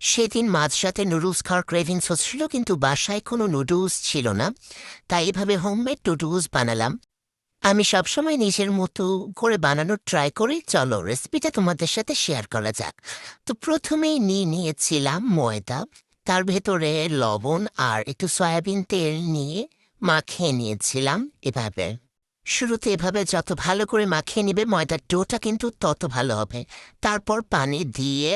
সেদিন মাঝরাতে নুডলস খাওয়ার ক্রেভিংস হচ্ছিল, কিন্তু বাসায় কোনো নুডলস ছিল না। তাই এভাবে হোমমেড নুডলস বানালাম। আমি সবসময় নিজের মতো করে বানানোর ট্রাই করি। চলো রেসিপিটা তোমাদের সাথে শেয়ার করা যাক। তো প্রথমেই নিয়েছিলাম ময়দা, তার ভেতরে লবণ আর একটু সয়াবিন তেল নিয়ে মাখিয়ে নিয়েছিলাম এভাবে। শুরুতে এভাবে যত ভালো করে মাখিয়ে নিবে ময়দার ডোটা কিন্তু তত ভালো হবে। তারপর পানি দিয়ে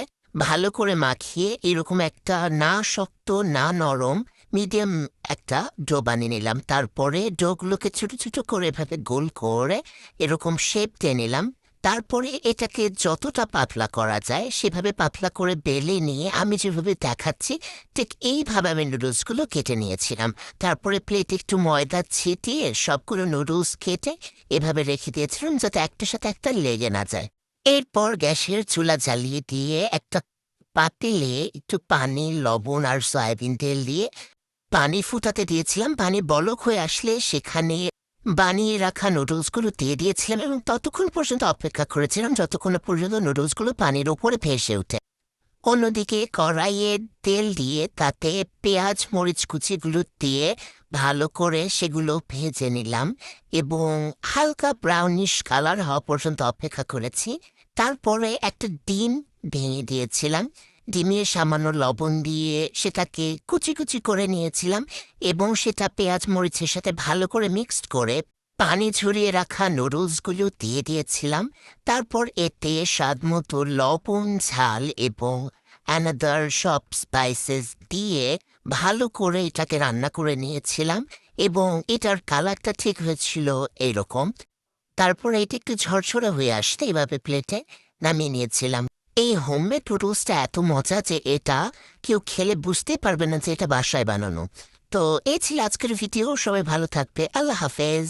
ভালো করে মাখিয়ে এরকম একটা না শক্ত না নরম মিডিয়াম একটা ডো বানিয়ে নিলাম। তারপরে ডোগুলোকে ছোট ছোট করে এভাবে গোল করে এরকম শেপ দিয়ে নিলাম। তারপরে এটাকে যতটা পাতলা করা যায় সেভাবে পাতলা করে বেলে নিয়ে আমি যেভাবে দেখাচ্ছি ঠিক এইভাবে আমি নুডলসগুলো কেটে নিয়েছিলাম। তারপরে প্লেটে একটু ময়দা ছিটিয়ে সবগুলো নুডলস কেটে এভাবে রেখে দিয়েছিলাম যাতে একটার সাথে একটা লেগে না যায়। এরপর গ্যাসের চুলা জ্বালিয়ে দিয়ে একটা পাতিলে একটু পানি, লবণ আর সয়াবিন তেল দিয়ে পানি ফুটাতে দিয়েছিলাম। পানি বলক হয়ে আসলে সেখানে বানিয়ে রাখা নুডলসগুলো দিয়ে দিয়েছিলাম এবং ততক্ষণ পর্যন্ত অপেক্ষা করেছিলাম যতক্ষণ না পর্যন্ত নুডলসগুলো পানির ওপরে ভেসে ওঠে। অন্যদিকে কড়াইয়ে তেল দিয়ে তাতে পেঁয়াজ মরিচ কুচিগুলো দিয়ে ভালো করে সেগুলো ভেজে নিলাম এবং হালকা ব্রাউনিশ কালার হওয়া পর্যন্ত অপেক্ষা করেছি। তারপরে একটা ডিম ভেঙে দিয়েছিলাম। ডিমে সামান্য লবণ দিয়ে সেটাকে কুচি কুচি করে নিয়েছিলাম এবং সেটা পেঁয়াজ মরিচের সাথে ভালো করে মিক্সড করে পানি ঝরিয়ে রাখা নুডলসগুলো দিয়ে দিয়েছিলাম। তারপর এতে স্বাদমতো লবণ, ঝাল এবং অ্যানাদার সব স্পাইসেস দিয়ে ভালো করে এটাকে রান্না করে নিয়েছিলাম এবং এটার কালারটা ঠিক হয়েছিল এইরকম। তারপর এটা একটু ঝরঝরে হয়ে আসতে এভাবে প্লেটে নামিয়ে নিয়েছিলাম। এই হোমমেড নুডলসটা এত মজা যে এটা কেউ খেলে বুঝতেই পারবে না যে এটা বাসায় বানানো। তো এই ছিল আজকের ভিডিও। সবাই ভালো থাকবে। আল্লাহ হাফেজ।